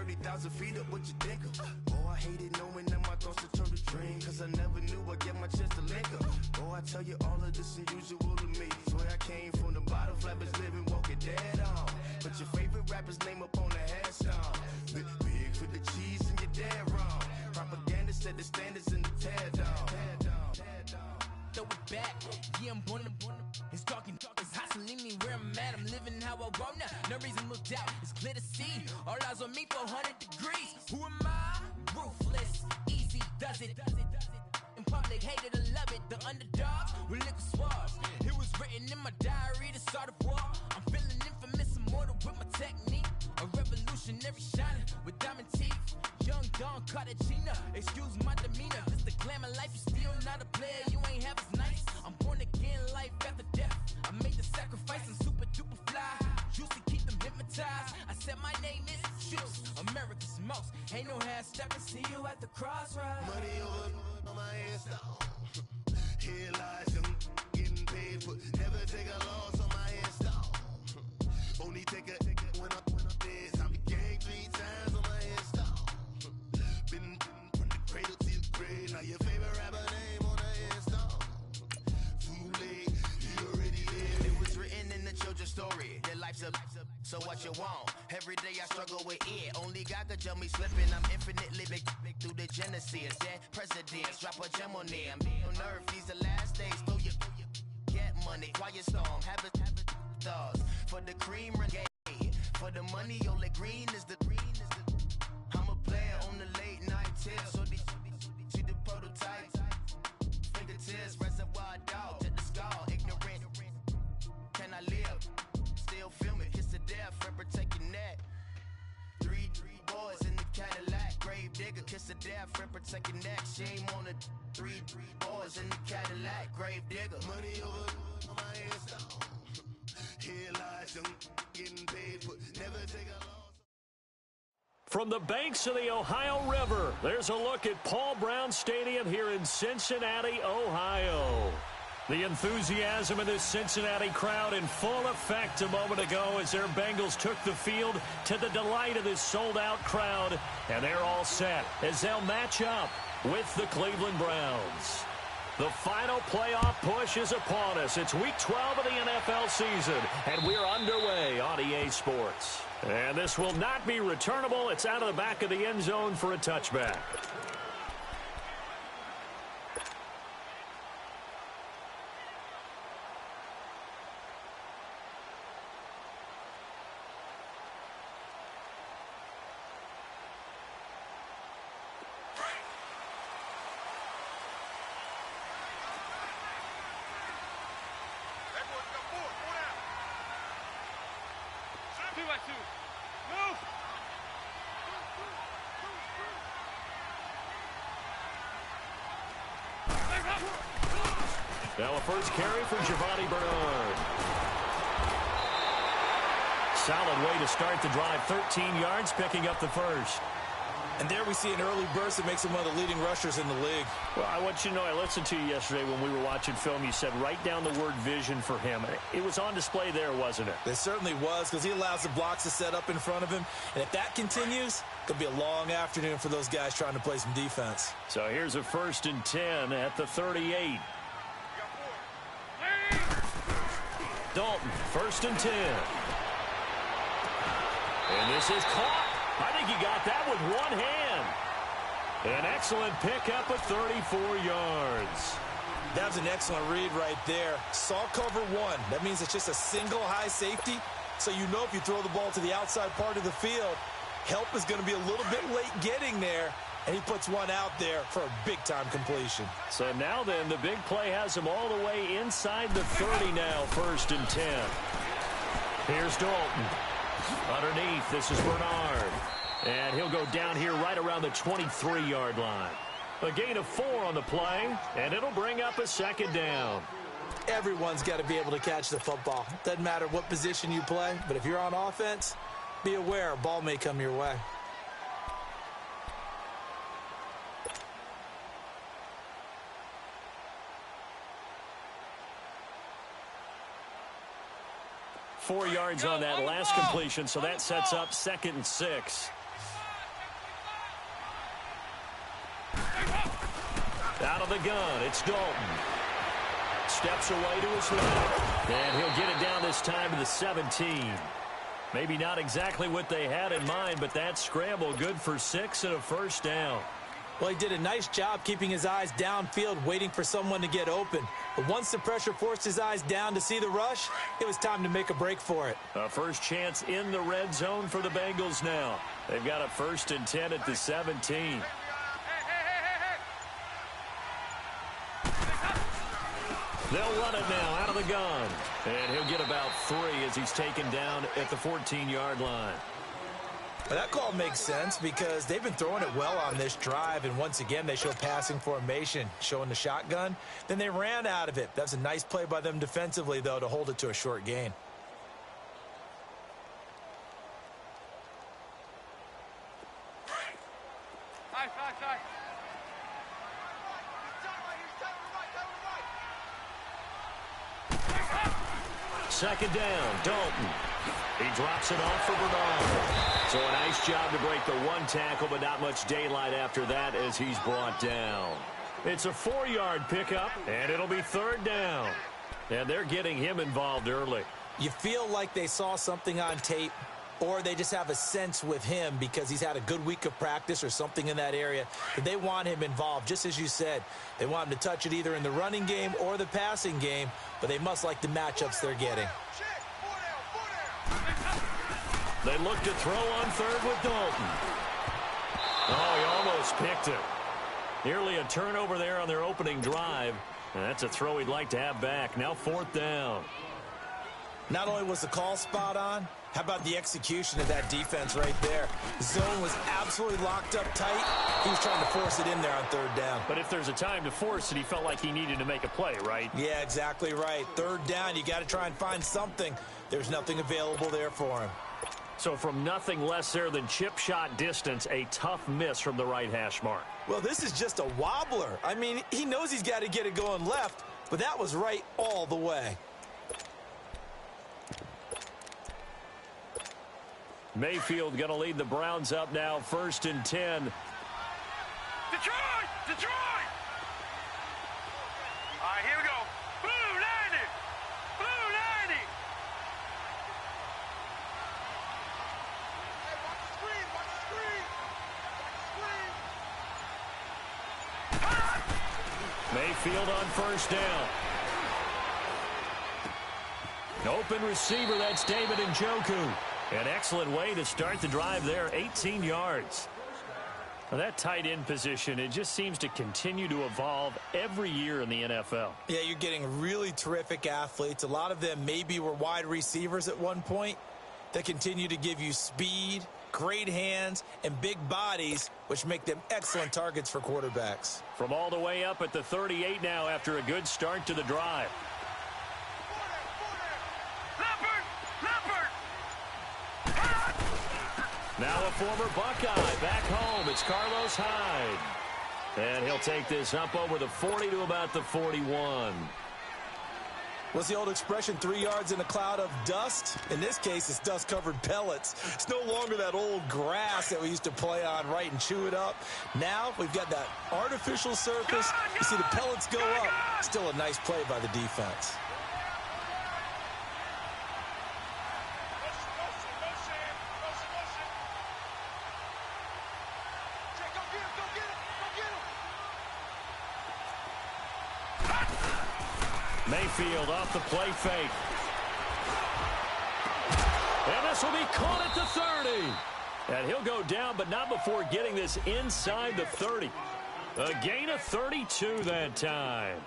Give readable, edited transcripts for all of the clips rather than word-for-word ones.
30,000 feet up, what you think of? Oh, I hated knowing that my thoughts would turn to dream, cause I never knew I'd get my chance to link up. Oh, I tell you all of this unusual to me. Swear I came from the bottom, flappers living, walking dead on. Put your favorite rapper's name up on the headstone. Big for the cheese and you're dead wrong. Propaganda set the standards in the tear down. Throw it back, yeah, I'm born to it's talking, it's hustling me where I'm at. I'm living how I want now. No reason to look out, it's clear to see. All eyes on me, 400 degrees. Who am I? Ruthless, easy, does it. In public, hated and love it. The underdogs with liquor swabs. It was written in my diary to start a war. I'm feeling infamous, immortal with my technique. A revolutionary shining with diamond teeth. Young Don Cartagena, excuse my demeanor. This the glamour life, you still not a player. You ain't half as nice. I'm born again, life after death. I made the sacrifice and super duper fly. Used to keep them hypnotized. I said my name is Juice, America's most. Ain't no half stepping. See you at the crossroads. Money over on my install. Here lies young, getting paid for. Never take a loss on my install. Only take a when I'm dead. I'm gang 3 times on my install. Been from the cradle to the grave. Now your favorite rapper name on the install. Too late, you already there. It was written in the children's story. Their life's up, so what you want? Every day I struggle with it. Only God could tell me slipping. I'm infinitely big through the genesis. Dead presidents, drop a gem on them. On earth, these the last days. Throw your get money. Quiet storm, have it stars. For the cream renegade. For the money, only green is the I'm a player on the late night tips. So these see the prototype. Fingertips, reservoir dog, to the skull. Ignorant. Can I live? Still film it. Kiss to death, friend, protect your neck. Three boys in the Cadillac. Grave digger, kiss to death, friend, protect your neck. Shame on the three boys in the Cadillac. Grave digger. Money over on my install. Here lies young, getting paid for. Never take a loss. From the banks of the Ohio River, there's a look at Paul Brown Stadium here in Cincinnati, Ohio. The enthusiasm of this Cincinnati crowd in full effect a moment ago as their Bengals took the field to the delight of this sold-out crowd. And they're all set as they'll match up with the Cleveland Browns. The final playoff push is upon us. It's Week 12 of the NFL season, and we're underway on EA Sports. And this will not be returnable. It's out of the back of the end zone for a touchback. Now a first carry for Giovanni Bernard. Solid way to start the drive. 13 yards, picking up the first. And there we see an early burst that makes him one of the leading rushers in the league. Well, I want you to know, I listened to you yesterday when we were watching film. You said write down the word vision for him. It was on display there, wasn't it? It certainly was, because he allows the blocks to set up in front of him. And if that continues, it'll be a long afternoon for those guys trying to play some defense. So here's a 1st and 10 at the 38. Dalton, 1st and 10. And this is caught. I think he got that with one hand. An excellent pickup of 34 yards. That was an excellent read right there. Saw cover one. That means it's just a single high safety. So you know if you throw the ball to the outside part of the field, help is going to be a little bit late getting there. And he puts one out there for a big-time completion. So now then, the big play has him all the way inside the 30 now, 1st and 10. Here's Dalton. Underneath, this is Bernard. And he'll go down here right around the 23-yard line. A gain of 4 on the play, and it'll bring up a 2nd down. Everyone's got to be able to catch the football. Doesn't matter what position you play, but if you're on offense, be aware a ball may come your way. Four yards on that last completion, so that sets up 2nd and 6. Out of the gun, it's Dalton. Steps away to his left. And he'll get it down this time to the 17. Maybe not exactly what they had in mind, but that scramble good for 6 and a first down. Well, he did a nice job keeping his eyes downfield, waiting for someone to get open. But once the pressure forced his eyes down to see the rush, it was time to make a break for it. A first chance in the red zone for the Bengals now. They've got a 1st and 10 at the 17. They'll run it now out of the gun. And he'll get about 3 as he's taken down at the 14-yard line. Well, that call makes sense because they've been throwing it well on this drive, and once again they show passing formation, showing the shotgun. Then they ran out of it. That's a nice play by them defensively, though, to hold it to a short gain. Second down, Dalton. He drops it off for Bernard. So a nice job to break the 1 tackle, but not much daylight after that as he's brought down. It's a 4-yard pickup, and it'll be 3rd down. And they're getting him involved early. You feel like they saw something on tape, or they just have a sense with him because he's had a good week of practice or something in that area that they want him involved. Just as you said, they want him to touch it either in the running game or the passing game, but they must like the matchups they're getting. They look to throw on 3rd with Dalton. Oh, he almost picked it. Nearly a turnover there on their opening drive. And that's a throw he'd like to have back. Now 4th down. Not only was the call spot on, how about the execution of that defense right there? The zone was absolutely locked up tight. He was trying to force it in there on 3rd down. But if there's a time to force it, he felt like he needed to make a play, right? Yeah, exactly right. 3rd down, you got to try and find something. There's nothing available there for him. So from nothing less there than chip shot distance, a tough miss from the right hash mark. Well, this is just a wobbler. I mean, he knows he's got to get it going left, but that was right all the way. Mayfield going to lead the Browns up now, 1st and 10. Detroit! Detroit! All right, here we go. Blue 90! Blue 90! Hey, watch the screen! Watch the screen! Watch the screen! Mayfield on 1st down. An open receiver, that's David Njoku. An excellent way to start the drive there, 18 yards. Now that tight end position, it just seems to continue to evolve every year in the NFL. Yeah, you're getting really terrific athletes. A lot of them maybe were wide receivers at one point. They continue to give you speed, great hands, and big bodies, which make them excellent targets for quarterbacks. From all the way up at the 38 now after a good start to the drive. Now a former Buckeye back home. It's Carlos Hyde. And he'll take this up over the 40 to about the 41. What's the old expression, 3 yards in a cloud of dust? In this case, it's dust-covered pellets. It's no longer that old grass that we used to play on, right, and chew it up. Now we've got that artificial surface. You see the pellets go up. Still a nice play by the defense. Mayfield off the play fake. And this will be caught at the 30. And he'll go down, but not before getting this inside the 30. A gain of 32 that time.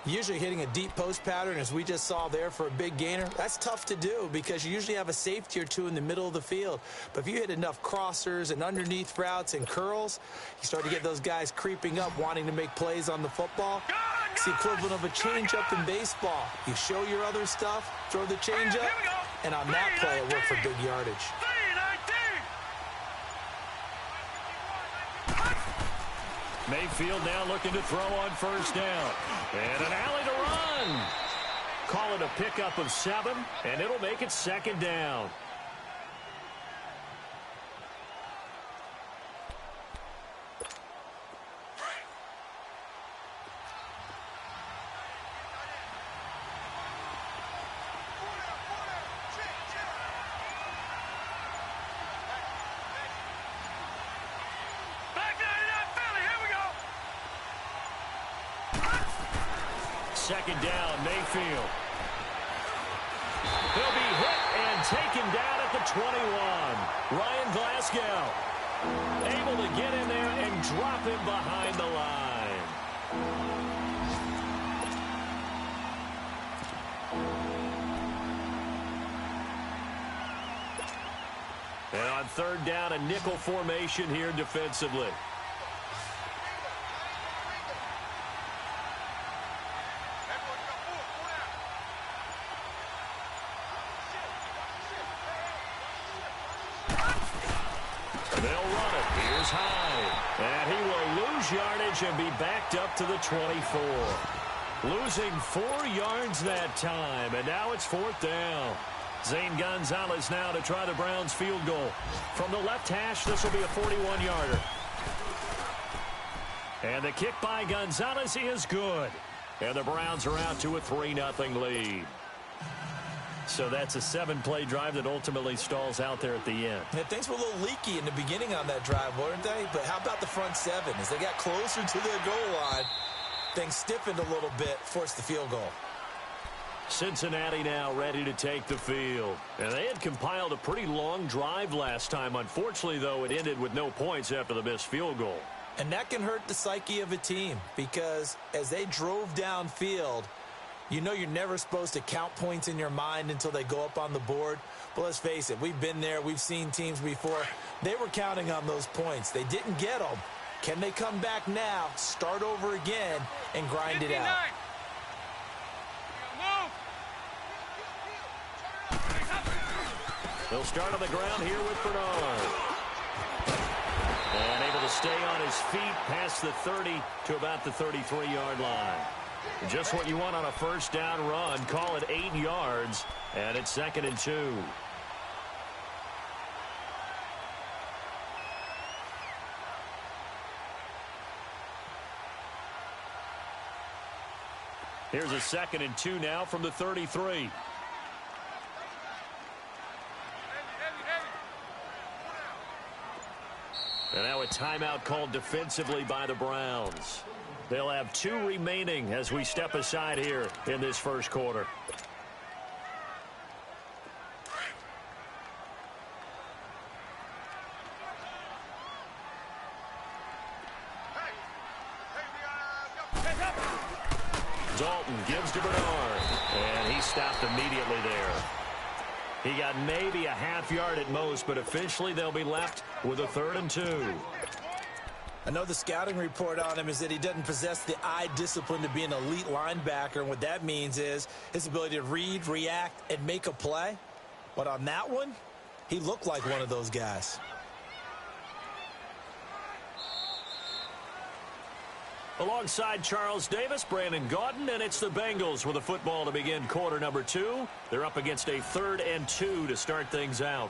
Usually hitting a deep post pattern, as we just saw there for a big gainer, that's tough to do because you usually have a safety or two in the middle of the field. But if you hit enough crossers and underneath routes and curls, you start to get those guys creeping up, wanting to make plays on the football. It's the equivalent of a changeup in baseball. You show your other stuff, throw the changeup, and on that play, it worked for big yardage. Mayfield now looking to throw on 1st down. And an alley to run. Call it a pickup of 7, and it'll make it 2nd down. second down, Mayfield. He'll be hit and taken down at the 21. Ryan Glasgow able to get in there and drop him behind the line. And on third down, a nickel formation here defensively. They'll run it. Here's Hyde. And he will lose yardage and be backed up to the 24. Losing 4 yards that time, and now it's fourth down. Zane Gonzalez now to try the Browns field goal. From the left hash, this will be a 41-yarder. And the kick by Gonzalez is good. And the Browns are out to a 3-0 lead. So that's a 7-play drive that ultimately stalls out there at the end. Yeah, things were a little leaky in the beginning on that drive, weren't they? But how about the front seven? As they got closer to their goal line, things stiffened a little bit, forced the field goal. Cincinnati now ready to take the field. And they had compiled a pretty long drive last time. Unfortunately, though, it ended with no points after the missed field goal. And that can hurt the psyche of a team because as they drove downfield, you know you're never supposed to count points in your mind until they go up on the board. But let's face it, we've been there. We've seen teams before. They were counting on those points. They didn't get them. Can they come back now, start over again, and grind it out? They'll start on the ground here with Bernard. And able to stay on his feet past the 30 to about the 33-yard line. Just what you want on a first down run. Call it 8 yards, and it's 2nd and 2. Here's a 2nd and 2 now from the 33. And now a timeout called defensively by the Browns. They'll have 2 remaining as we step aside here in this first quarter. Dalton gives to Bernard, and he stopped immediately there. He got maybe a half yard at most, but officially they'll be left with a 3rd and 2. I know the scouting report on him is that he doesn't possess the eye discipline to be an elite linebacker. And what that means is his ability to read, react, and make a play. But on that one, he looked like one of those guys. Alongside Charles Davis, Brandon Gaudin, and it's the Bengals with a football to begin quarter number 2. They're up against a 3rd and 2 to start things out.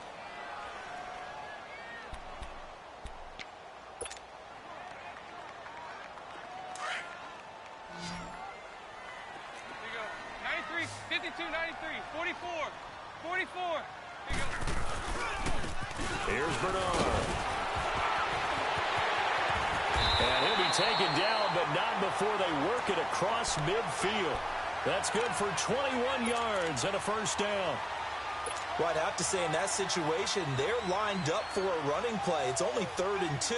Here's Bernard. And he'll be taken down, but not before they work it across midfield. That's good for 21 yards and a first down. Well, I'd have to say in that situation, they're lined up for a running play. It's only 3rd and 2.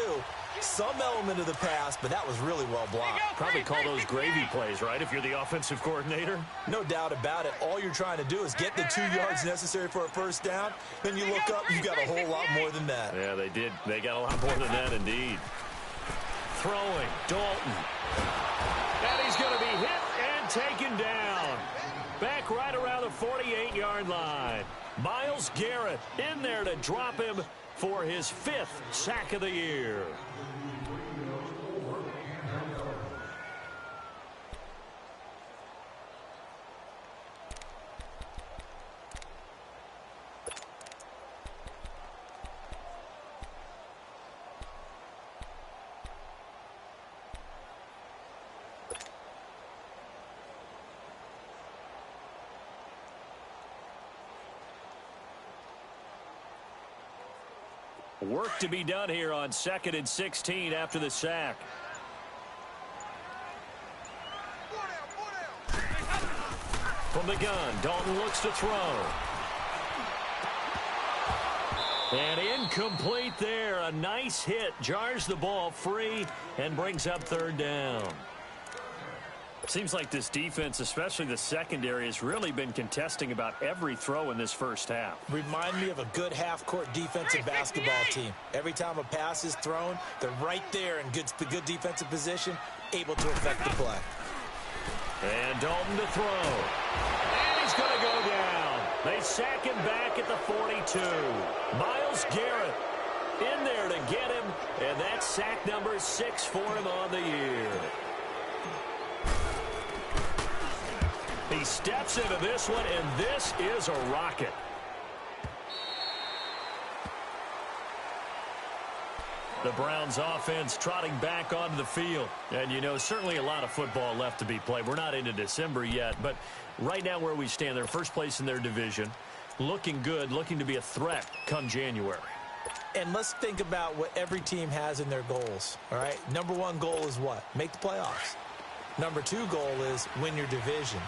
Some element of the pass, but that was really well blocked. Probably call those gravy plays, right, if you're the offensive coordinator? No doubt about it. All you're trying to do is get the 2 yards necessary for a first down. Then you look up, you've got a whole lot more than that. Yeah, they did. They got a lot more than that, indeed. Throwing, Dalton. And he's going to be hit and taken down. Back right around the 48-yard line. Myles Garrett in there to drop him for his 5th sack of the year. Work to be done here on 2nd and 16 after the sack. from the gun. Dalton looks to throw. And incomplete there. A nice hit. Jars the ball free and brings up third down. Seems like this defense, especially the secondary, has really been contesting about every throw in this first half. Remind me of a good half-court defensive basketball team. Every time a pass is thrown, they're right there in good defensive position, able to affect the play. And Dalton to throw. And he's going to go down. They sack him back at the 42. Myles Garrett in there to get him, and that's sack number 6 for him on the year. He steps into this one, and this is a rocket. The Browns offense trotting back onto the field. And, you know, certainly a lot of football left to be played. We're not into December yet, but right now where we stand, they're first place in their division. Looking good, looking to be a threat come January. And let's think about what every team has in their goals, all right? Number 1 goal is what? Make the playoffs. Number 2 goal is win your division.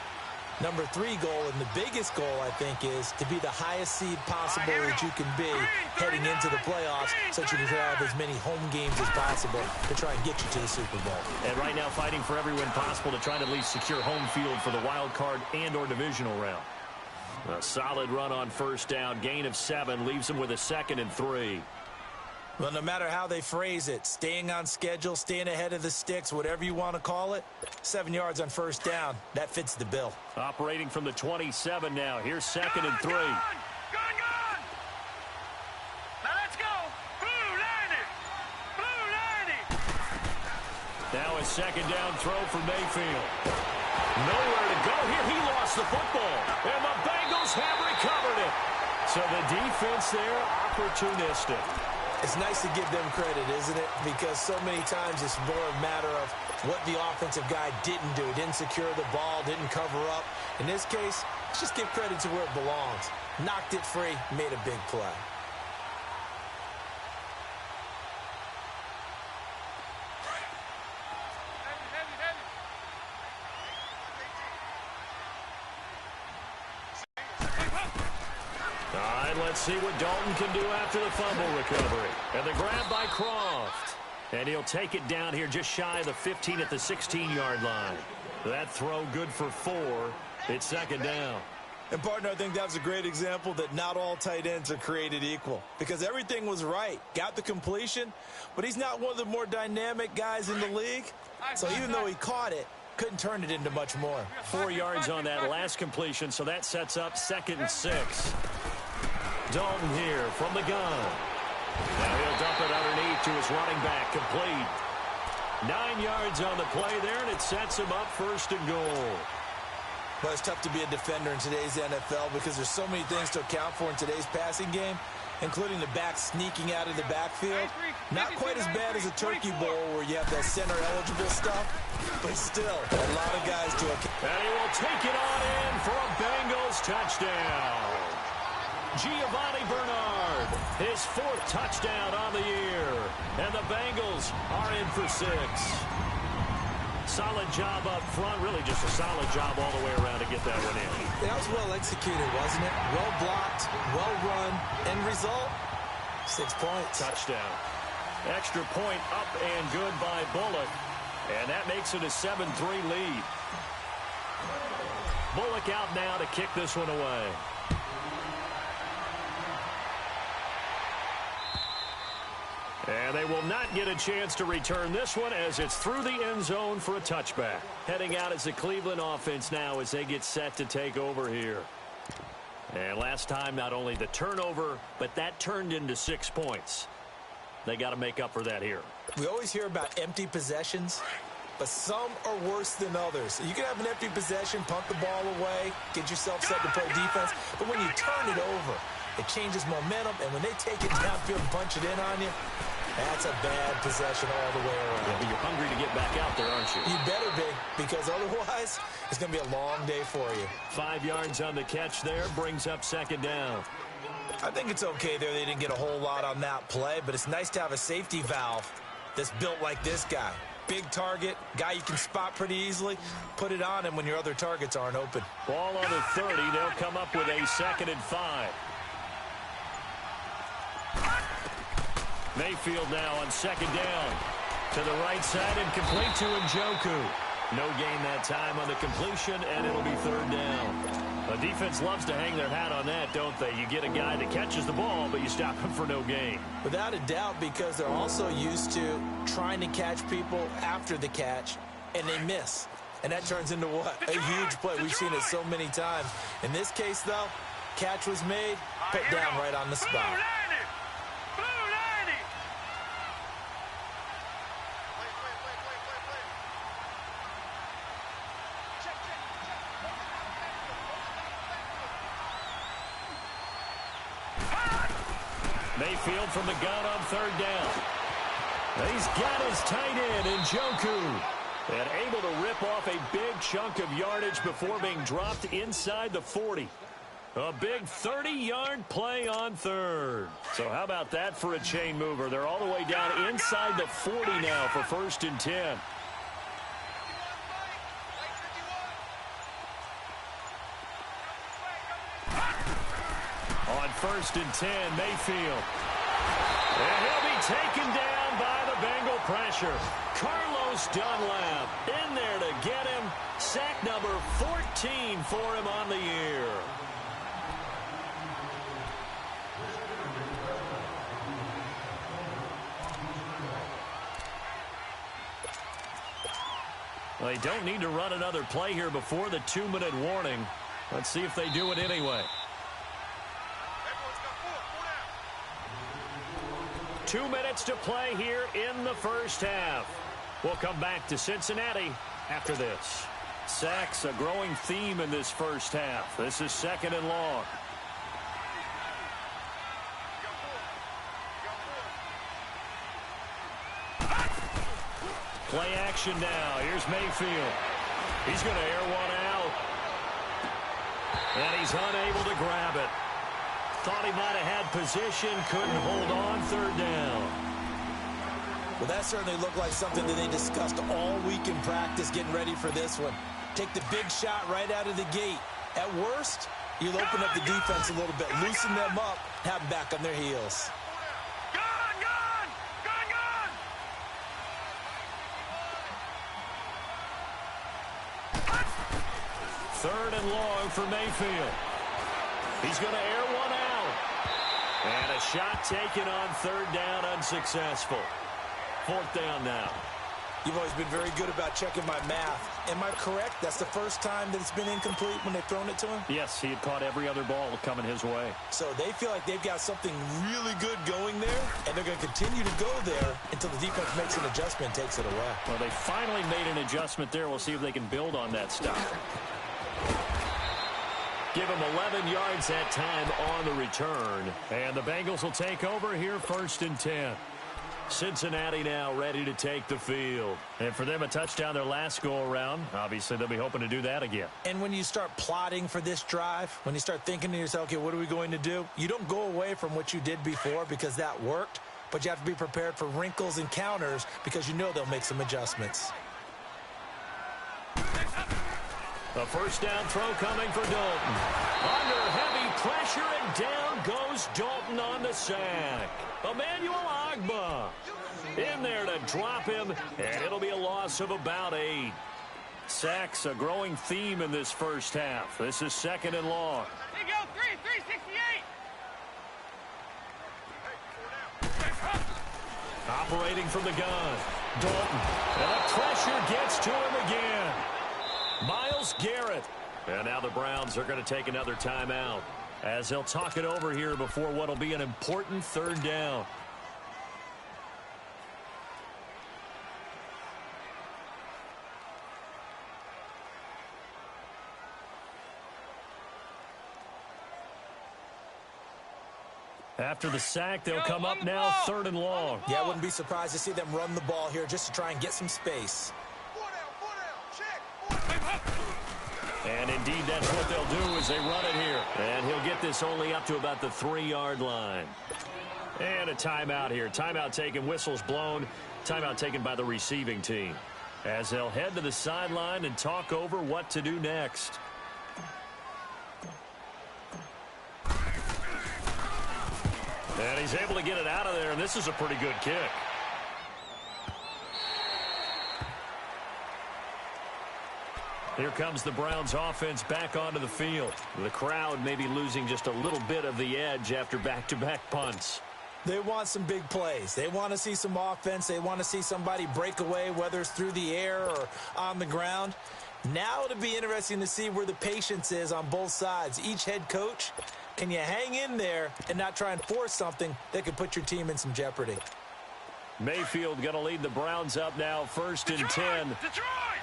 Number 3 goal, and the biggest goal, I think, is to be the highest seed possible that you can be heading into the playoffs so that you can have as many home games as possible to try and get you to the Super Bowl. And right now fighting for every win possible to try to at least secure home field for the wild card and or divisional round. A solid run on first down. Gain of 7 leaves them with a 2nd and 3. Well, no matter how they phrase it, staying on schedule, staying ahead of the sticks, whatever you want to call it, 7 yards on first down, that fits the bill. Operating from the 27 now. Here's 2nd and 3. Gone! Now let's go! Blue line! Now a 2nd down throw for Mayfield. Nowhere to go here. He lost the football. And the Bengals have recovered it. So the defense there, opportunistic. It's nice to give them credit, isn't it? Because so many times it's more a matter of what the offensive guy didn't do. Didn't secure the ball, didn't cover up. In this case, let's just give credit to where it belongs. Knocked it free, made a big play. Let's see what Dalton can do after the fumble recovery. And the grab by Croft. And he'll take it down here just shy of the 15 at the 16-yard line. That throw good for 4. It's 2nd down. And, partner, I think that was a great example that not all tight ends are created equal. Because everything was right. Got the completion, but he's not one of the more dynamic guys in the league. So even though he caught it, couldn't turn it into much more. 4 yards on that last completion, so that sets up 2nd and 6. Dalton here from the gun. Now he'll dump it underneath to his running back, complete. 9 yards on the play there, and it sets him up 1st and goal. Well, it's tough to be a defender in today's NFL because there's so many things to account for in today's passing game, including the back sneaking out of the backfield. Not quite as bad as a turkey bowl where you have that center-eligible stuff, but still, a lot of guys to account. And he will take it on in for a Bengals touchdown. Giovanni Bernard, his 4th touchdown on the year. And the Bengals are in for 6. Solid job up front, really just a solid job all the way around to get that one in. That was well executed, wasn't it? Well blocked, well run. End result, 6 points. Touchdown. Extra point up and good by Bullock. And that makes it a 7-3 lead. Bullock out now to kick this one away. And they will not get a chance to return this one as it's through the end zone for a touchback. Heading out as the Cleveland offense now as they get set to take over here. And last time, not only the turnover, but that turned into 6 points. They got to make up for that here. We always hear about empty possessions, but some are worse than others. You can have an empty possession, punt the ball away, get yourself set to play defense, but when you turn it over, it changes momentum, and when they take it downfield and punch it in on you, that's a bad possession all the way around. Yeah, but you're hungry to get back out there, aren't you? You better be, because otherwise, it's going to be a long day for you. 5 yards on the catch there, brings up 2nd down. I think it's okay there. They didn't get a whole lot on that play, but it's nice to have a safety valve that's built like this guy. big target, guy you can spot pretty easily. Put it on him when your other targets aren't open. Ball on the 30. They'll come up with a 2nd and 5. Mayfield now on 2nd down. To the right side and complete to Njoku. No gain that time on the completion, and it'll be 3rd down. The defense loves to hang their hat on that, don't they? You get a guy that catches the ball, but you stop him for no gain. Without a doubt, because they're also used to trying to catch people after the catch, and they miss. And that turns into what? A huge play. We've seen it so many times. In this case, though, catch was made, put down right on the spot. Mayfield from the gun on 3rd down. He's got his tight end, Njoku. And able to rip off a big chunk of yardage before being dropped inside the 40. A big 30-yard play on 3rd. So how about that for a chain mover? They're all the way down inside the 40 now for 1st and 10. On 1st and 10, Mayfield. And he'll be taken down by the Bengal pressure. Carlos Dunlap in there to get him. Sack number 14 for him on the year. Well, they don't need to run another play here before the 2-minute warning. Let's see if they do it anyway. 2 minutes to play here in the 1st half. We'll come back to Cincinnati after this. Sacks, a growing theme in this 1st half. This is 2nd and long. Play action now. Here's Mayfield. He's going to air one out. And he's unable to grab it. Thought he might have had position, couldn't hold on 3rd down. Well, that certainly looked like something that they discussed all week in practice getting ready for this one. Take the big shot right out of the gate. At worst, you'll open up the defense a little bit, loosen them up, have them back on their heels. Third and long for Mayfield. He's going to air one out. And a shot taken on 3rd down, unsuccessful. 4th down now. You've always been very good about checking my math. Am I correct? That's the first time that it's been incomplete when they've thrown it to him? Yes, he had caught every other ball coming his way. So they feel like they've got something really good going there, and they're going to continue to go there until the defense makes an adjustment and takes it away. Well, they finally made an adjustment there. We'll see if they can build on that stuff. Give him 11 yards that time on the return. And the Bengals will take over here 1st and 10. Cincinnati now ready to take the field. And for them, a touchdown their last go-around. Obviously, they'll be hoping to do that again. And when you start plotting for this drive, when you start thinking to yourself, okay, what are we going to do? You don't go away from what you did before because that worked, but you have to be prepared for wrinkles and counters because you know they'll make some adjustments. A 1st down throw coming for Dalton. Under heavy pressure, and down goes Dalton on the sack. Emmanuel Ogbah in there to drop him, and it'll be a loss of about 8. Sacks, a growing theme in this 1st half. This is 2nd and long. Here you go, 368. Operating from the gun. Dalton. And the pressure gets to him again. Myles Garrett. And now the Browns are going to take another timeout as they'll talk it over here before what will be an important 3rd down. After the sack, they'll come up now 3rd and long. Yeah, I wouldn't be surprised to see them run the ball here just to try and get some space. And indeed, that's what they'll do as they run it here. And he'll get this only up to about the 3-yard line. And a timeout here. Timeout taken, whistles blown. Timeout taken by the receiving team, as they'll head to the sideline and talk over what to do next. And he's able to get it out of there, and this is a pretty good kick. Here comes the Browns offense back onto the field. The crowd may be losing just a little bit of the edge after back-to-back punts. They want some big plays. They want to see some offense. They want to see somebody break away, whether it's through the air or on the ground. Now it'll be interesting to see where the patience is on both sides. Each head coach, can you hang in there and not try and force something that could put your team in some jeopardy? Mayfield going to lead the Browns up now, 1st and 10. Detroit!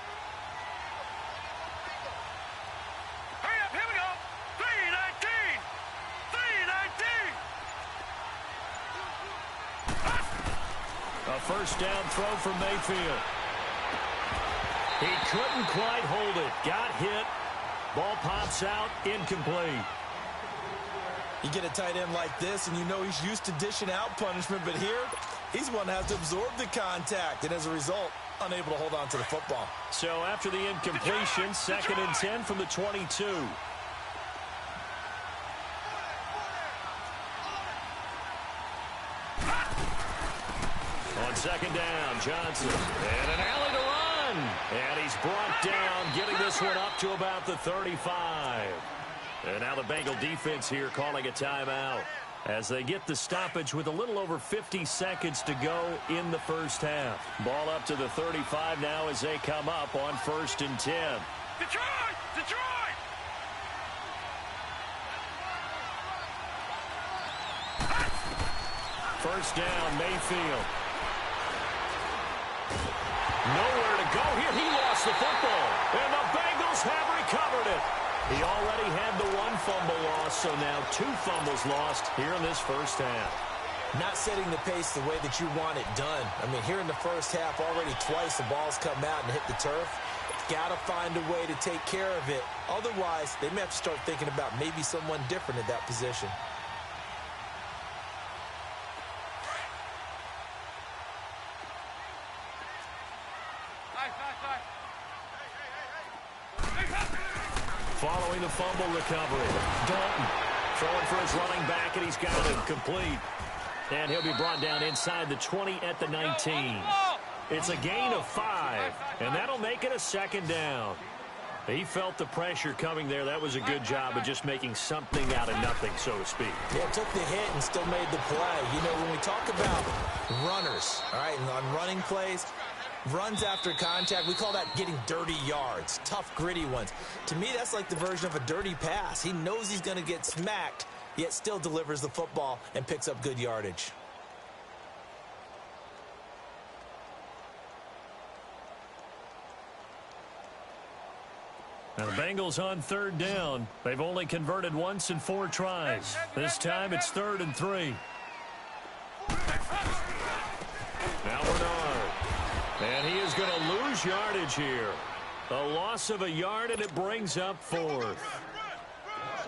Hurry up, here we go! 3-19! 3-19! A first down throw for Mayfield. He couldn't quite hold it. Got hit. Ball pops out, incomplete. You get a tight end like this, and you know he's used to dishing out punishment, but here, he's one that has to absorb the contact, and as a result, unable to hold on to the football. So after the incompletion, 2nd and 10 from the 22. On 2nd down, Johnson. And an alley to run. And he's brought down, getting this one up to about the 35. And now the Bengal defense here calling a timeout as they get the stoppage with a little over 50 seconds to go in the first half. Ball up to the 35 now as they come up on 1st and 10. Detroit! Detroit! First down, Mayfield. Nowhere to go here. He lost the football. And the Bengals have recovered it. He already had the 1 fumble loss, so now 2 fumbles lost here in this first half. Not setting the pace the way that you want it done. I mean, here in the first half, already twice the ball's come out and hit the turf. Got to find a way to take care of it. Otherwise, they may have to start thinking about maybe someone different at that position. Following the fumble recovery, Dalton throwing for his running back, and he's got it complete. And he'll be brought down inside the 20 at the 19. It's a gain of 5, and that'll make it a 2nd down. He felt the pressure coming there. That was a good job of just making something out of nothing, so to speak. Yeah, took the hit and still made the play. You know, when we talk about runners, all right, and on running plays, runs after contact, we call that getting dirty yards, tough, gritty ones. To me, that's like the version of a dirty pass. He knows he's going to get smacked, yet still delivers the football and picks up good yardage. Now the Bengals on 3rd down. They've only converted once in 4 tries. This time it's 3rd and 3. Now Bernard. And he is going to lose yardage here. A loss of a yard, and it brings up 4th.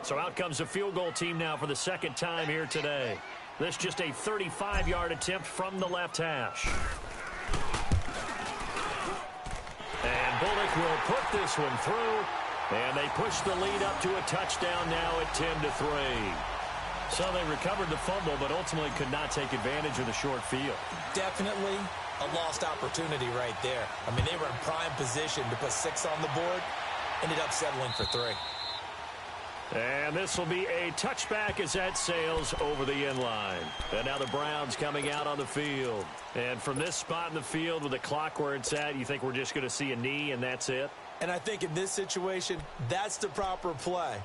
So out comes the field goal team now for the 2nd time here today. This just a 35-yard attempt from the left hash. And Bullock will put this one through. And they push the lead up to a touchdown now at 10-3. So they recovered the fumble, but ultimately could not take advantage of the short field. Definitely a lost opportunity right there. I mean, they were in prime position to put 6 on the board. Ended up settling for 3. And this will be a touchback as that sails over the end line. And now the Browns coming out on the field. And from this spot in the field with the clock where it's at, you think we're just going to see a knee and that's it? And I think in this situation, that's the proper play.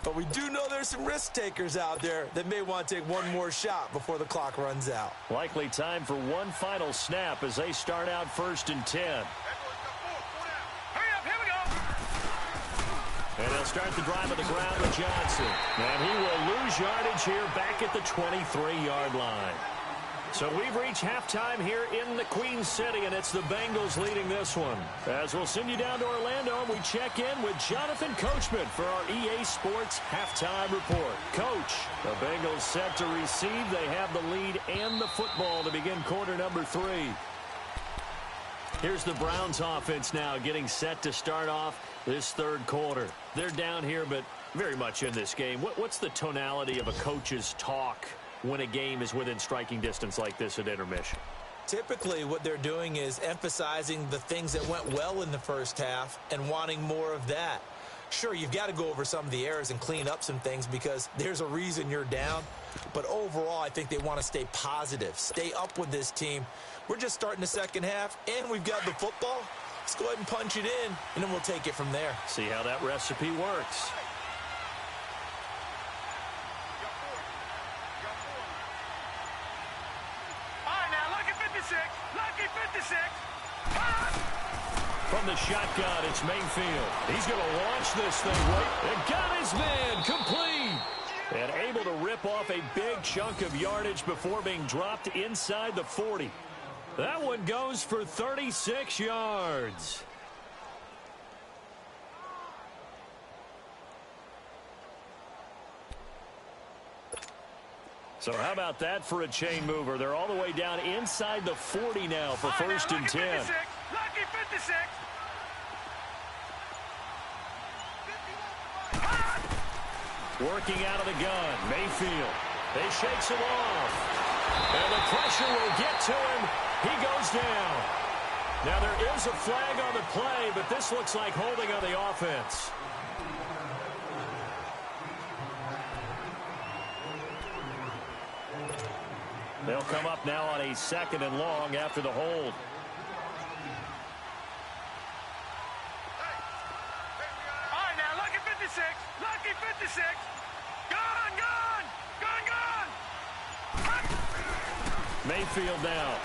But we do know there's some risk takers out there that may want to take one more shot before the clock runs out. Likely time for one final snap as they start out 1st and 10. Hurry up, here we go! And they'll start the drive on the ground with Johnson. And he will lose yardage here back at the 23-yard line. So we've reached halftime here in the Queen City, and it's the Bengals leading this one. As we'll send you down to Orlando, and we check in with Jonathan Coachman for our EA Sports Halftime Report. Coach, the Bengals set to receive. They have the lead and the football to begin quarter number 3. Here's the Browns offense now getting set to start off this third quarter. They're down here, but very much in this game. What's the tonality of a coach's talk when a game is within striking distance like this at intermission? Typically, what they're doing is emphasizing the things that went well in the first half and wanting more of that. Sure, you've got to go over some of the errors and clean up some things because there's a reason you're down. But overall, I think they want to stay positive, stay up with this team. We're just starting the second half, and we've got the football. Let's go ahead and punch it in, and then we'll take it from there. See how that recipe works. From the shotgun, it's Mayfield. He's going to launch this thing right. And got his man complete. And able to rip off a big chunk of yardage before being dropped inside the 40. That one goes for 36 yards. So how about that for a chain mover? They're all the way down inside the 40 now for first and 10. Lucky 56. Working out of the gun, Mayfield. They shakes him off. And the pressure will get to him. He goes down. Now there is a flag on the play, but this looks like holding on the offense. They'll come up now on a 2nd and long after the hold. All right, now, lucky 56. Lucky 56. Gone, gone. Gone, gone. Mayfield now.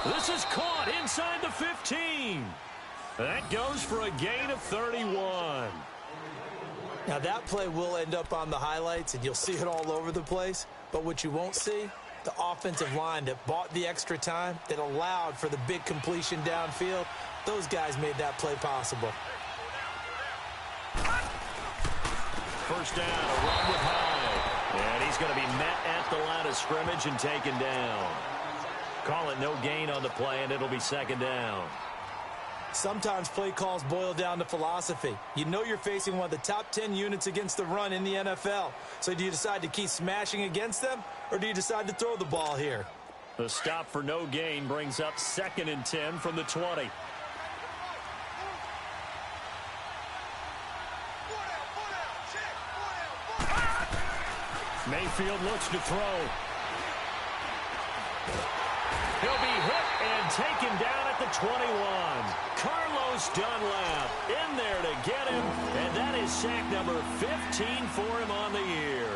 This is caught inside the 15. That goes for a gain of 31. Now, that play will end up on the highlights, and you'll see it all over the place. But what you won't see, the offensive line that bought the extra time, that allowed for the big completion downfield, those guys made that play possible. First down, a run with High. And he's going to be met at the line of scrimmage and taken down. Call it no gain on the play, and it'll be 2nd down. Sometimes play calls boil down to philosophy. You know you're facing one of the top 10 units against the run in the NFL. So do you decide to keep smashing against them, or do you decide to throw the ball here? The stop for no gain brings up 2nd and 10 from the 20. Mayfield looks to throw. He'll be hit and taken down at the 21. Carlos Dunlap in there to get him, and that is sack number 15 for him on the year.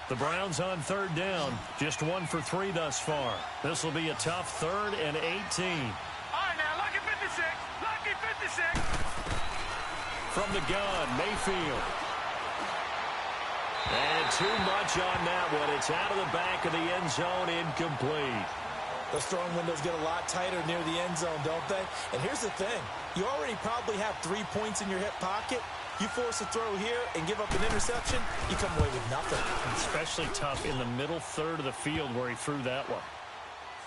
The Browns on 3rd down, just 1 for 3 thus far. This will be a tough 3rd and 18. All right, now, lucky 56. Lucky 56. From the gun, Mayfield. And too much on that one. It's out of the back of the end zone, incomplete. Those throwing windows get a lot tighter near the end zone, don't they? And here's the thing. You already probably have 3 points in your hip pocket. You force a throw here and give up an interception, you come away with nothing. Especially tough in the middle third of the field where he threw that one.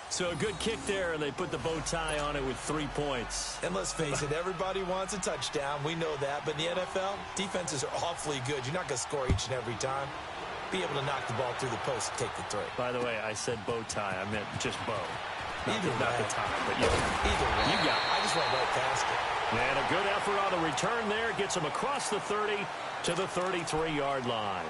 So a good kick there, and they put the bow tie on it with 3 points. And let's face it, everybody wants a touchdown. We know that. But in the NFL, defenses are awfully good. You're not going to score each and every time. Be able to knock the ball through the post and take the three. By the way, I said bow tie. I meant just bow. Not the tie, but either way. You got it. I just went right past it. And a good effort on the return there. Gets him across the 30 to the 33-yard line.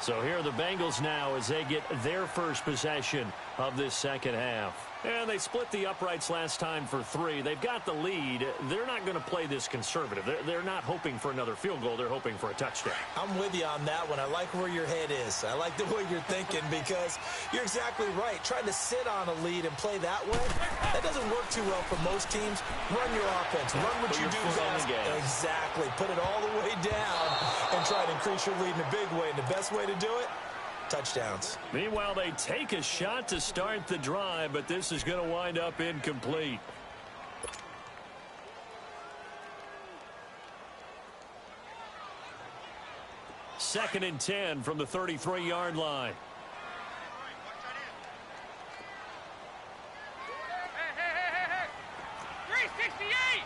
So here are the Bengals now as they get their first possession of this second half. And they split the uprights last time for 3. They've got the lead. They're not going to play this conservative. They're not hoping for another field goal. They're hoping for a touchdown. I'm with you on that one. I like where your head is. I like the way you're thinking because you're exactly right. Trying to sit on a lead and play that way, that doesn't work too well for most teams. Run your offense. Run what you do best. Exactly. Put it all the way down and try to increase your lead in a big way. And the best way to do it, touchdowns. Meanwhile, they take a shot to start the drive, but this is going to wind up incomplete. Second and 10 from the 33-yard line. Hey. 368!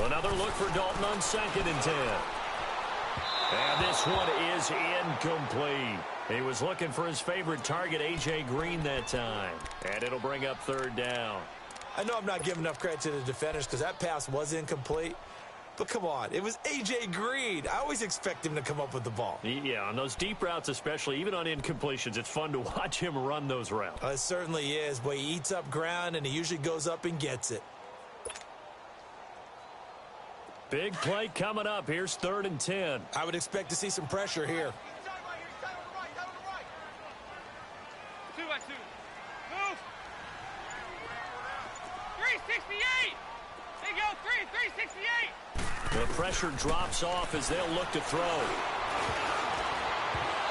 Another look for Dalton on second and 10. And this one is incomplete. He was looking for his favorite target, A.J. Green, that time. And it'll bring up third down. I know I'm not giving enough credit to the defenders because that pass was incomplete. But come on, it was A.J. Green. I always expect him to come up with the ball. Yeah, on those deep routes especially, even on incompletions, it's fun to watch him run those routes. It certainly is, but he eats up ground and he usually goes up and gets it. Big play coming up. Here's third and 10. I would expect to see some pressure here. 2 by 2. Move. 368. They go 368. The pressure drops off as they'll look to throw.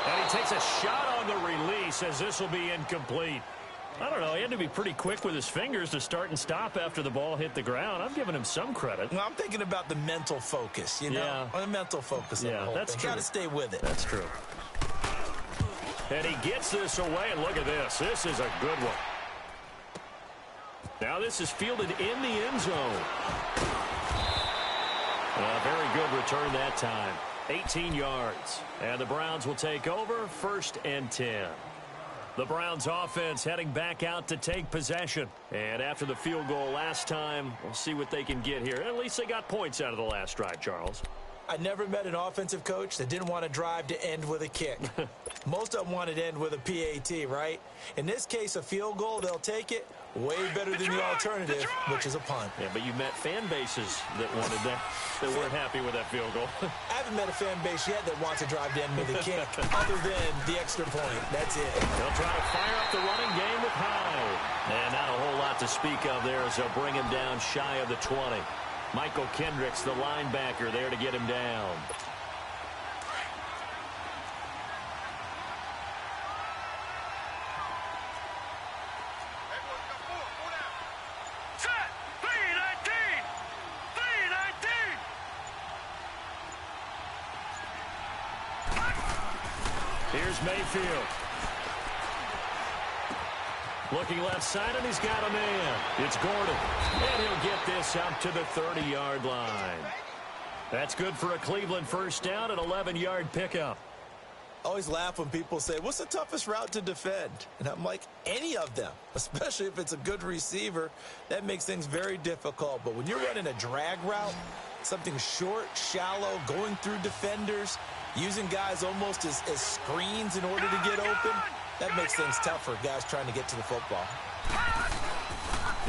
And he takes a shot on the release as this will be incomplete. I don't know. He had to be pretty quick with his fingers to start and stop after the ball hit the ground. I'm giving him some credit. Well, I'm thinking about the mental focus, you know? Yeah. The mental focus. Yeah, that's true. Got to stay with it. That's true. And he gets this away, and look at this. This is a good one. Now this is fielded in the end zone. A very good return that time. 18 yards. And the Browns will take over, first and 10. The Browns offense heading back out to take possession. And after the field goal last time, we'll see what they can get here. At least they got points out of the last drive, Charles. I never met an offensive coach that didn't want to drive to end with a kick. Most of them wanted to end with a PAT, right? In this case, a field goal, they'll take it. Way better than the alternative, which is a punt. Yeah, but you met fan bases that wanted that weren't happy with that field goal. I haven't met a fan base yet that wants to drive to end with a kick, other than the extra point. That's it. They'll try to fire up the running game with Howard. And not a whole lot to speak of there as they'll bring him down shy of the 20. Michael Kendricks, the linebacker, there to get him down. Here's Mayfield. Looking left side, and he's got a man. It's Gordon. And he'll get this up to the 30-yard line. That's good for a Cleveland first down, an 11-yard pickup. I always laugh when people say, what's the toughest route to defend? And I'm like, any of them, especially if it's a good receiver. That makes things very difficult. But when you're running a drag route, something short, shallow, going through defenders, using guys almost as screens in order to get open, that makes things tough for guys trying to get to the football.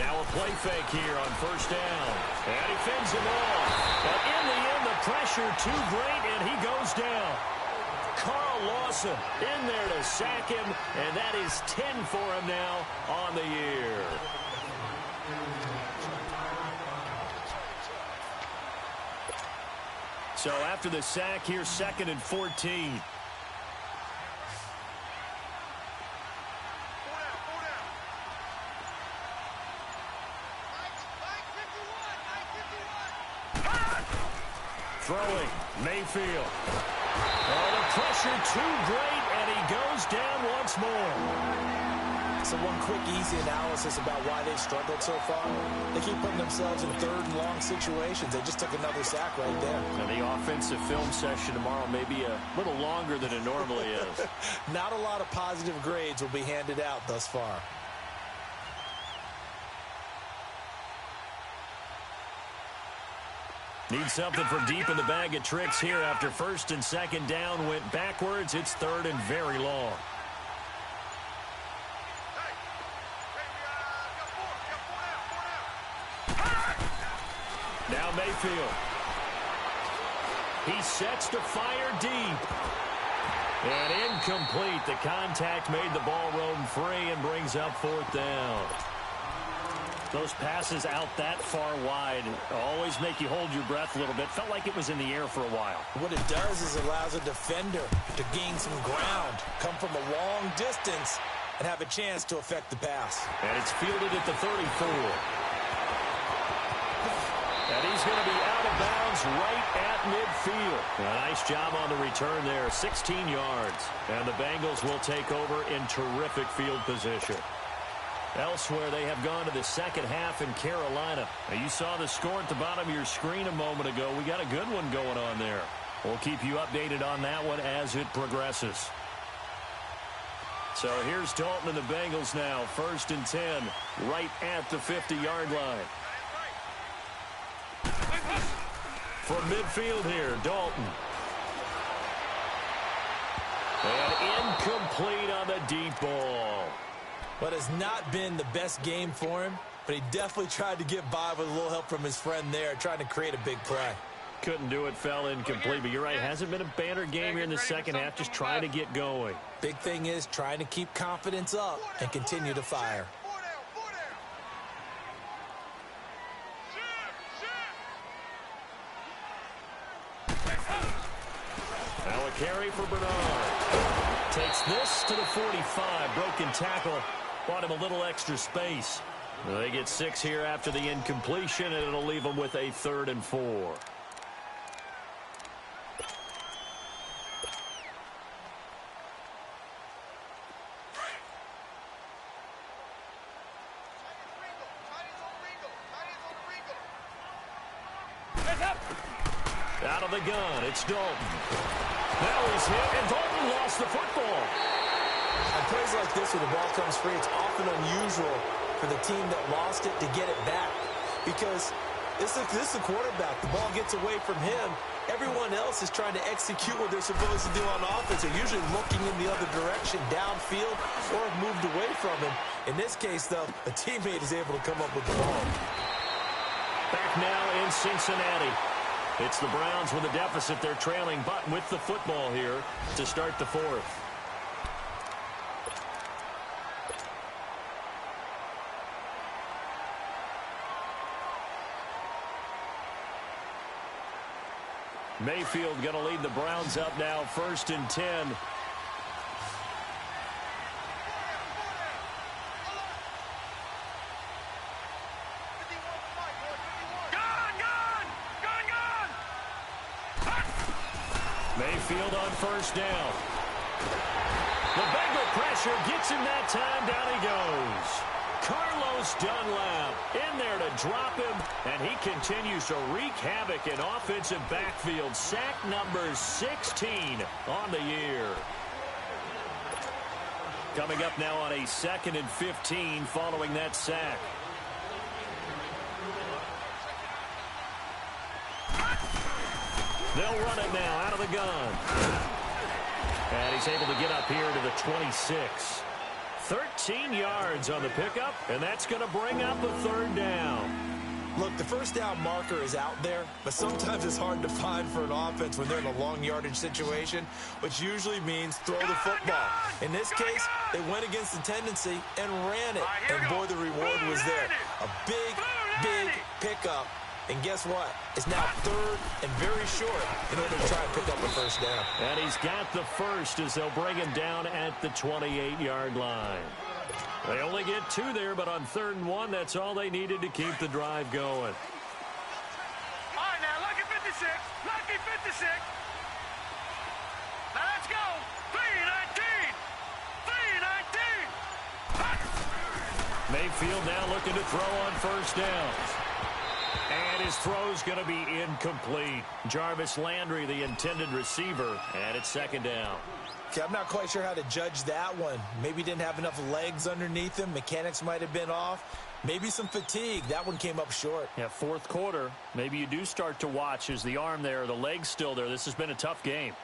Now a play fake here on first down. And he fends him off. But in the end, the pressure too great, and he goes down. Carl Lawson in there to sack him, and that is 10 for him now on the year. So after the sack, here's second and 14. Throwing, Mayfield. Oh, the pressure too great, and he goes down once more. So one quick, easy analysis about why they've struggled so far. They keep putting themselves in third and long situations. They just took another sack right there. And the offensive film session tomorrow may be a little longer than it normally is. Not a lot of positive grades will be handed out thus far. Need something for deep in the bag of tricks here after first and second down went backwards. It's third and very long. Now Mayfield. He sets to fire deep. And incomplete. The contact made the ball roam free and brings up fourth down. Those passes out that far wide always make you hold your breath a little bit. Felt like it was in the air for a while. What it does is allows a defender to gain some ground, come from a long distance, and have a chance to affect the pass. And it's fielded at the 34. And he's going to be out of bounds right at midfield. A nice job on the return there, 16 yards. And the Bengals will take over in terrific field position. Elsewhere, they have gone to the second half in Carolina. Now, you saw the score at the bottom of your screen a moment ago. We got a good one going on there. We'll keep you updated on that one as it progresses. So here's Dalton and the Bengals now. 1st and 10, right at the 50-yard line. From midfield here, Dalton. And incomplete on the deep ball. But it's not been the best game for him, but he definitely tried to get by with a little help from his friend there, trying to create a big play. Couldn't do it, fell incomplete, but you're right, hasn't been a banner game here in the second half, just trying to get going. Big thing is trying to keep confidence up and continue to fire. Now a carry for Bernard. Takes this to the 45, broken tackle. Bought him a little extra space. They get 6 here after the incompletion, and it'll leave them with a 3rd and 4. Out of the gun, it's Dalton. Now he's hit, and Dalton lost the football. On plays like this, where the ball comes free, it's often unusual for the team that lost it to get it back. Because this is the quarterback. The ball gets away from him. Everyone else is trying to execute what they're supposed to do on offense. They're usually looking in the other direction, downfield, or have moved away from him. In this case, though, a teammate is able to come up with the ball. Back now in Cincinnati. It's the Browns with a deficit. They're trailing, but with the football here to start the 4th. Mayfield going to lead the Browns up now, 1st and 10. Mayfield on 1st down. The Bengal pressure gets him that time. Down he goes. Carlos Dunlap in there to drop him, and he continues to wreak havoc in offensive backfield. Sack number 16 on the year. Coming up now on a 2nd and 15 following that sack. They'll run it now out of the gun. And he's able to get up here to the 26. 13 yards on the pickup, and that's going to bring up a 3rd down. Look, the 1st down marker is out there, but sometimes it's hard to find for an offense when they're in a long yardage situation, which usually means throw the football. In this case, they went against the tendency and ran it, and boy, the reward was there. A big pickup. And guess what? It's now 3rd and very short in order to try and pick up a 1st down. And he's got the 1st as they'll bring him down at the 28-yard line. They only get 2 there, but on 3rd and 1, that's all they needed to keep the drive going. All right, now, lucky 56. Lucky 56. Now, let's go. 3-19. 3-19. Mayfield now looking to throw on 1st down. And his throw's going to be incomplete. Jarvis Landry, the intended receiver, and it's 2nd down. Okay, I'm not quite sure how to judge that one. Maybe didn't have enough legs underneath him. Mechanics might have been off. Maybe some fatigue. That one came up short. Yeah, fourth quarter. Maybe you do start to watch as the arm there, the leg's still there. This has been a tough game.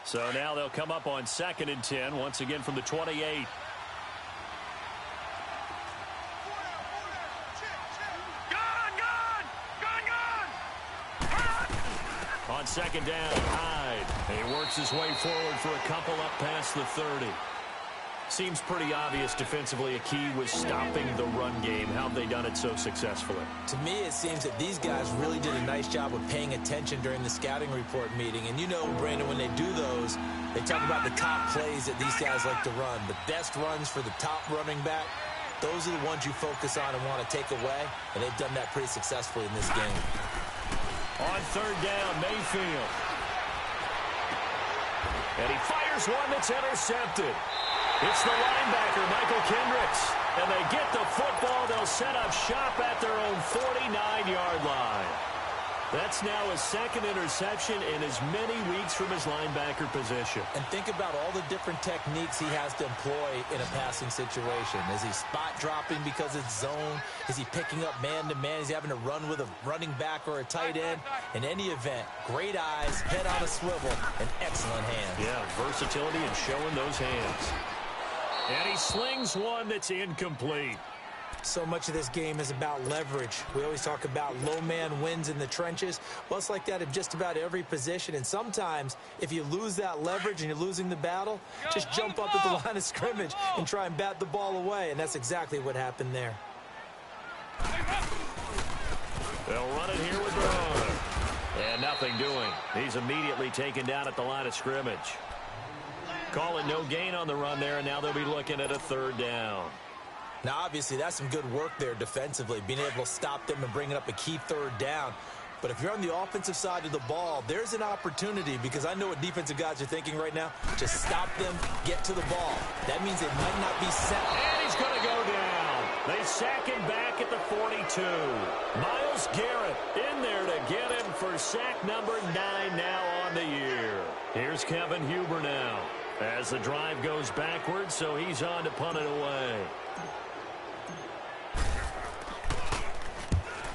So now they'll come up on 2nd and 10, once again from the 28. On 2nd down, Hyde. He works his way forward for a couple up past the 30. Seems pretty obvious defensively a key was stopping the run game. How have they done it so successfully? To me, it seems that these guys really did a nice job of paying attention during the scouting report meeting. And you know, Brandon, when they do those, they talk about the top plays that these guys like to run. The best runs for the top running back, those are the ones you focus on and want to take away. And they've done that pretty successfully in this game. On 3rd down, Mayfield. And he fires one that's intercepted. It's the linebacker, Michael Kendricks. And they get the football. They'll set up shop at their own 49-yard line. That's now his 2nd interception in as many weeks from his linebacker position. And think about all the different techniques he has to employ in a passing situation. Is he spot dropping because it's zone? Is he picking up man-to-man? Is he having to run with a running back or a tight end? In any event, great eyes, head on a swivel, and excellent hands. Yeah, versatility and showing those hands. And he slings one that's incomplete. So much of this game is about leverage. We always talk about low man wins in the trenches. Well, it's like that in just about every position. And sometimes, if you lose that leverage and you're losing the battle, just jump up at the line of scrimmage and try and bat the ball away. And that's exactly what happened there. They'll run it here with Braun. And nothing doing. He's immediately taken down at the line of scrimmage. Call it no gain on the run there, and now they'll be looking at a 3rd down. Now, obviously, that's some good work there defensively, being able to stop them and bringing up a key 3rd down. But if you're on the offensive side of the ball, there's an opportunity, because I know what defensive guys are thinking right now. Just stop them, get to the ball. That means they might not be set. And he's going to go down. They sack him back at the 42. Myles Garrett in there to get him for sack number 9 now on the year. Here's Kevin Huber now as the drive goes backwards, so he's on to punt it away.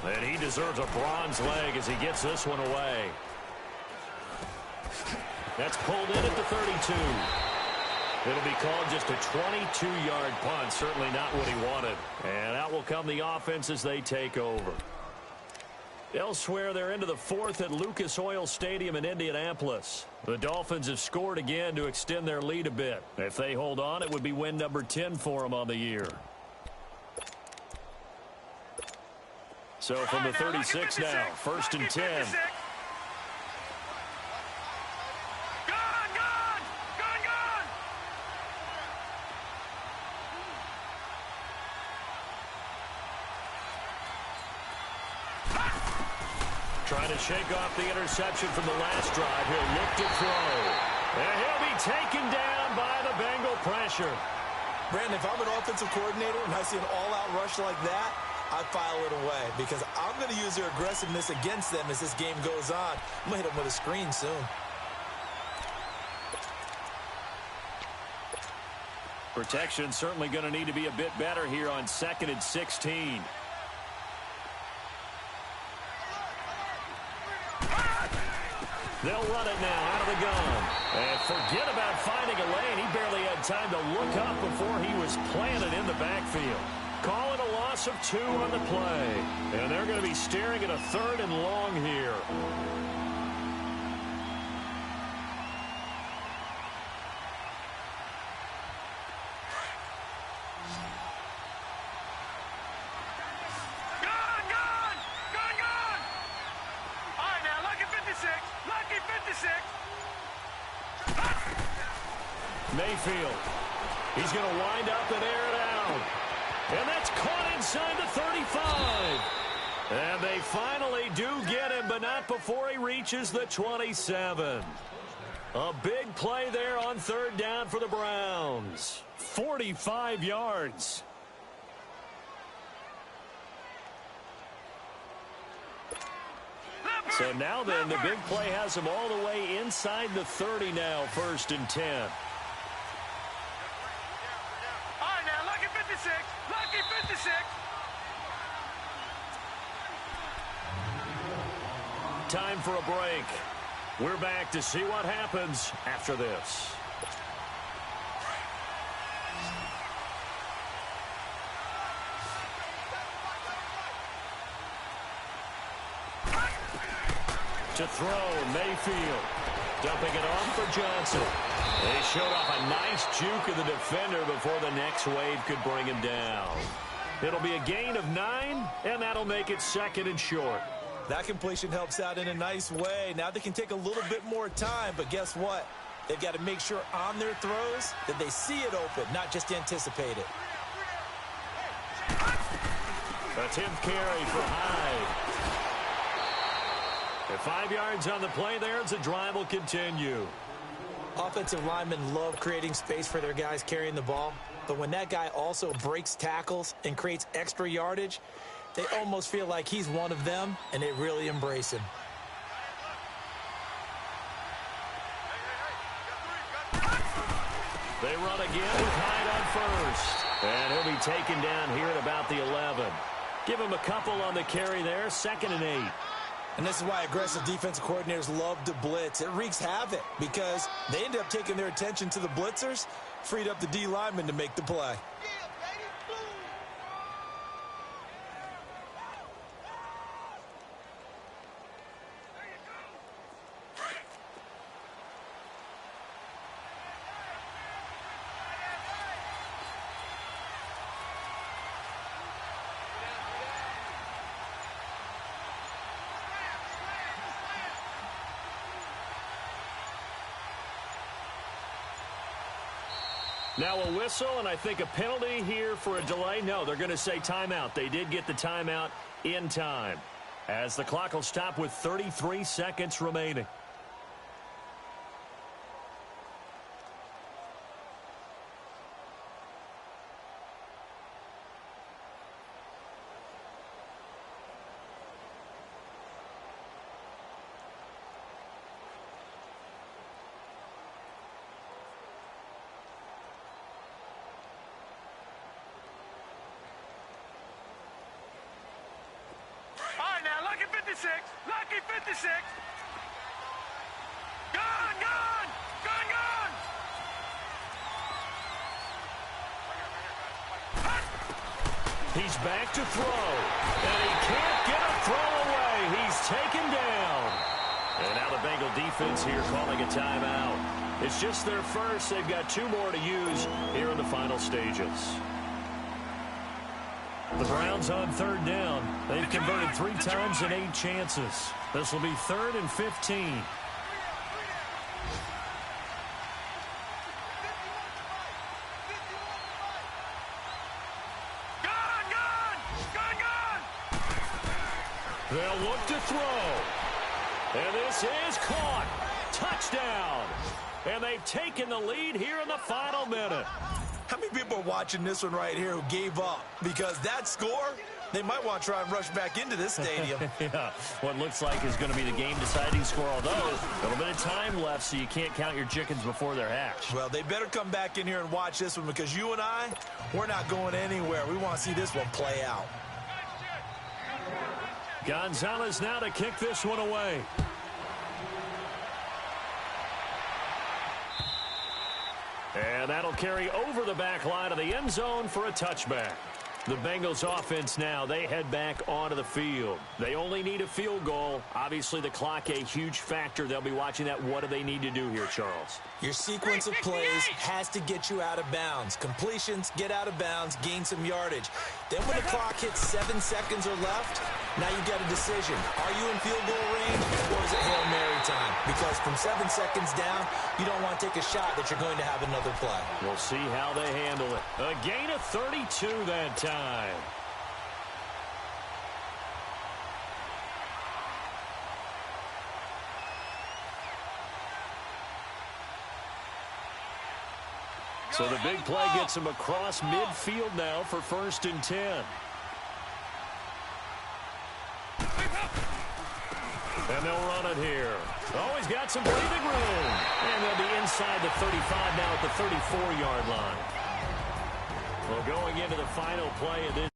And he deserves a bronze leg as he gets this one away. That's pulled in at the 32. It'll be called just a 22-yard punt. Certainly not what he wanted. And out will come the offense as they take over. Elsewhere, they're into the 4th at Lucas Oil Stadium in Indianapolis. The Dolphins have scored again to extend their lead a bit. If they hold on, it would be win number 10 for them on the year. So from the 36 now, 1st and 10. Trying to shake off the interception from the last drive. He'll look to throw. And he'll be taken down by the Bengal pressure. Brandon, if I'm an offensive coordinator and I see an all-out rush like that, I file it away, because I'm going to use their aggressiveness against them as this game goes on. I'm going to hit them with a screen soon. Protection certainly going to need to be a bit better here on 2nd and 16. They'll run it now out of the gun. And forget about finding a lane. He barely had time to look up before he was planted in the backfield. Call it a loss of 2 on the play. And they're going to be staring at a 3rd and long here. Mayfield. He's going to wind up and air it out. And that's caught inside the 35. And they finally do get him, but not before he reaches the 27. A big play there on 3rd down for the Browns. 45 yards. So now then, the big play has him all the way inside the 30 now, 1st and 10. All right, now, look at 56. 56. Lucky 56. Time for a break. We're back to see what happens after this. To throw, Mayfield. Dumping it off for Johnson. They showed off a nice juke of the defender before the next wave could bring him down. It'll be a gain of 9, and that'll make it 2nd and short. That completion helps out in a nice way. Now they can take a little bit more time, but guess what? They've got to make sure on their throws that they see it open, not just anticipate it. A 10th carry for Hyde. At 5 yards on the play there, as the drive will continue. Offensive linemen love creating space for their guys carrying the ball, but when that guy also breaks tackles and creates extra yardage, they almost feel like he's one of them, and they really embrace him. They run again with Hyde on first. And he'll be taken down here at about the 11. Give him a couple on the carry there, 2nd and 8. And this is why aggressive defensive coordinators love to blitz. It wreaks havoc because they end up taking their attention to the blitzers, freed up the D lineman to make the play. Now a whistle, and I think a penalty here for a delay. No, they're going to say timeout. They did get the timeout in time, as the clock will stop with 33 seconds remaining. Lucky 56. Lucky 56. Gone, gone. Gone, gone. He's back to throw. And he can't get a throw away. He's taken down. And now the Bengal defense here calling a timeout. It's just their first. They've got 2 more to use here in the final stages. The Browns on 3rd down. They've converted 3 times in 8 chances. This will be 3rd and 15. Gone, gone. Gone, gone. They'll look to throw. And this is caught. Touchdown. And they've taken the lead here in the final minute. How many people are watching this one right here who gave up? Because that score, they might want to try and rush back into this stadium. Yeah, what looks like is going to be the game-deciding score, although a little bit of time left, so you can't count your chickens before they're hatched. Well, they better come back in here and watch this one because you and I, we're not going anywhere. We want to see this one play out. Gonzalez now to kick this one away. And that'll carry over the back line of the end zone for a touchback. The Bengals offense now, they head back onto the field. They only need a field goal. Obviously, the clock a huge factor. They'll be watching that. What do they need to do here, Charles? Your sequence of plays has to get you out of bounds. Completions, get out of bounds, gain some yardage. Then when the clock hits 7 seconds or left, now you've got a decision. Are you in field goal range or is it Hail Mary time? Because from 7 seconds down, you don't want to take a shot that you're going to have another play. We'll see how they handle it. A gain of 32 that time. So the big play gets him across midfield now for 1st and 10. And they'll run it here. Oh, he's got some breathing room. And they'll be inside the 35 now at the 34-yard line. Well, going into the final play of this